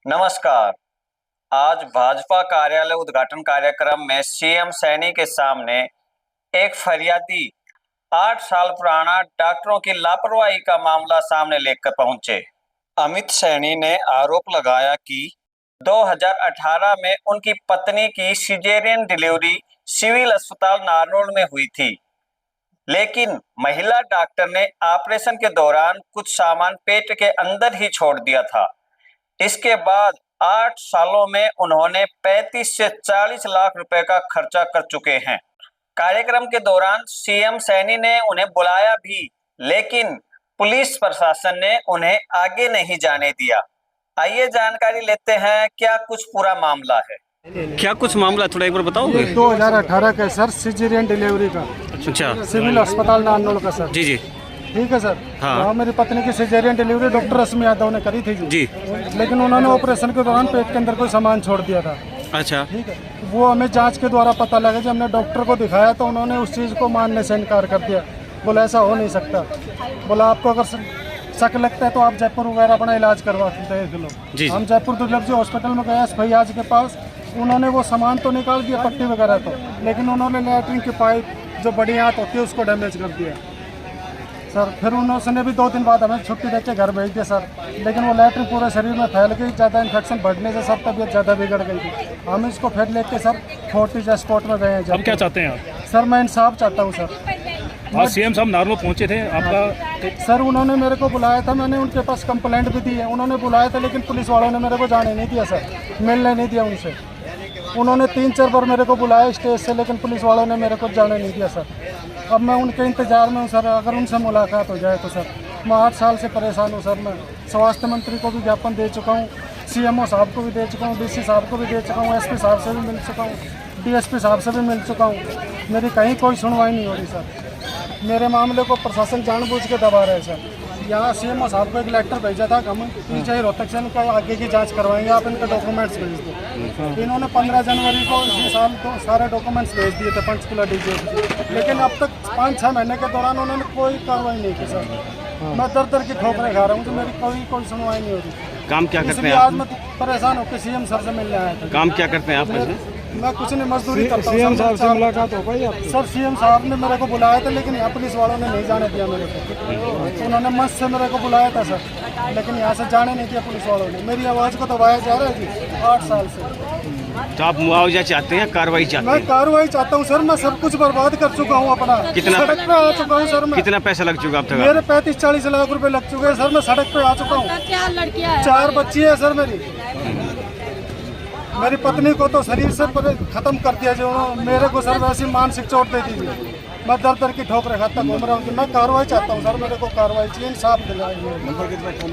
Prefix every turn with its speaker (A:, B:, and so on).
A: नमस्कार। आज भाजपा कार्यालय उद्घाटन कार्यक्रम में सीएम सैनी के सामने एक फरियादी 8 साल पुराना डॉक्टरों की लापरवाही का मामला सामने लेकर पहुंचे। अमित सैनी ने आरोप लगाया कि 2018 में उनकी पत्नी की सिजेरियन डिलीवरी सिविल अस्पताल नारनौल में हुई थी, लेकिन महिला डॉक्टर ने ऑपरेशन के दौरान कुछ सामान पेट के अंदर ही छोड़ दिया था। इसके बाद 8 सालों में उन्होंने 35 से 40 लाख रुपए का खर्चा कर चुके हैं। कार्यक्रम के दौरान सीएम सैनी ने उन्हें बुलाया भी, लेकिन पुलिस प्रशासन ने उन्हें आगे नहीं जाने दिया। आइए जानकारी लेते हैं क्या कुछ पूरा मामला है।
B: क्या कुछ मामला थोड़ा एक बार बताओगे?
C: 2018 का सर, सिजेरियन डिलीवरी का।
B: अच्छा,
C: सिविल अस्पताल नारनौल का सर।
B: जी जी,
C: ठीक है सर।
B: हाँ।
C: वहाँ मेरी पत्नी की सिजेरियन डिलीवरी डॉक्टर रश्मि यादव ने करी थी
B: जी।
C: लेकिन उन्होंने ऑपरेशन के दौरान पेट के अंदर कोई सामान छोड़ दिया था।
B: अच्छा,
C: ठीक है, वो हमें जांच के द्वारा पता लगा। जब हमने डॉक्टर को दिखाया तो उन्होंने उस चीज़ को मानने से इनकार कर दिया। बोला ऐसा हो नहीं सकता। बोला आपको अगर शक लगता है तो आप जयपुर वगैरह अपना इलाज करवा देख लो। हम जयपुर दुर्लभ जी हॉस्पिटल में गए फैयाज के पास। उन्होंने वो सामान तो निकाल दिया, पट्टी वगैरह तो, लेकिन उन्होंने लैट्रिन की पाइप जो बड़ी आंत होती है उसको डैमेज कर दिया सर। फिर उन्होंने भी 2 दिन बाद हमें छुट्टी दे के घर भेज दिया सर। लेकिन वो लैट्रिन पूरे शरीर में फैल गई, ज़्यादा इन्फेक्शन बढ़ने से सर तबीयत ज़्यादा बिगड़ गई थी। हम इसको फिर लेके सर फोर्टिस एस्पोर्ट में गए हैं।
D: अब क्या चाहते हैं आप?
C: सर मैं इंसाफ चाहता हूँ सर।
D: आज सीएम साहब नारनौल पहुंचे थे आपका?
C: सर उन्होंने मेरे को बुलाया था, मैंने उनके पास कंप्लेंट भी दी है। उन्होंने बुलाया था लेकिन पुलिस वालों ने मेरे को जाने नहीं दिया सर, मिलने नहीं दिया उनसे। उन्होंने 3-4 बार मेरे को बुलाया स्टेज से, लेकिन पुलिस वालों ने मेरे को जाने नहीं दिया सर। अब मैं उनके इंतजार में हूँ सर, अगर उनसे मुलाकात हो जाए तो सर। मैं 8 साल से परेशान हूँ सर। मैं स्वास्थ्य मंत्री को भी ज्ञापन दे चुका हूँ, सीएमओ साहब को भी दे चुका हूँ, डीसी साहब को भी दे चुका हूँ, एसपी साहब से भी मिल चुका हूँ, डीएसपी साहब से भी मिल चुका हूँ। मेरी कहीं कोई सुनवाई नहीं हो रही सर। मेरे मामले को प्रशासन जानबूझ के दबा रहे सर। यहाँ सीएमओ साहब को एक लेटर भेजा था, हम पीछे रोहतक से इनका आगे की जांच करवाएंगे, आप इनके डॉक्यूमेंट्स भेज दो। इन्होंने 15 जनवरी को इसी साल तो सारे डॉक्यूमेंट्स भेज दिए थे पंचकुला डीजी। लेकिन अब तक 5-6 महीने के दौरान उन्होंने कोई कार्रवाई नहीं की सर। मैं दर की ठोकरें खा रहा हूँ, तो मेरी कोई सुनवाई नहीं हो रही।
B: काम क्या करते हैं
C: आज
B: आप?
C: मैं परेशान होकर सीएम सर से मिलने आया था।
B: काम क्या करते हैं आप वैसे?
C: मैं कुछ नहीं, मजदूरी करता हूँ। सीएम साहब से मुलाकात हो गई आपकी? सर सीएम साहब ने मेरे को बुलाया था, लेकिन यहाँ पुलिस वालों ने नहीं जाने दिया मेरे को। उन्होंने मंच से मेरे को बुलाया था सर, लेकिन यहाँ से जाने नहीं दिया पुलिस वालों ने। मेरी आवाज़ को दबाया जा रहा है जी 8 साल से।
B: तो आप मुआवजा चाहते हैं, कार्रवाई चाहते
C: मैं
B: हैं?
C: कार्रवाई चाहता हूँ सर। मैं सब कुछ बर्बाद कर चुका हूँ अपना।
B: कितना?
C: सड़क पे आ चुका हूँ सर मैं।
B: कितना पैसा लग चुका अब तक?
C: मेरे 35-40 लाख रुपए लग चुके हैं सर। मैं सड़क पे आ चुका हूँ।
E: 4 लड़कियां हैं,
C: 4 बच्ची है सर मेरी पत्नी को तो शरीर से खत्म कर दिया जो मेरे को सर वैसी मानसिक चोट दे दी। मैं दर की ठोकरें खाता घूम रहा हूँ। मैं कार्रवाई चाहता हूँ सर, मेरे को कार्रवाई चाहिए, इंसाफ दिलाइए।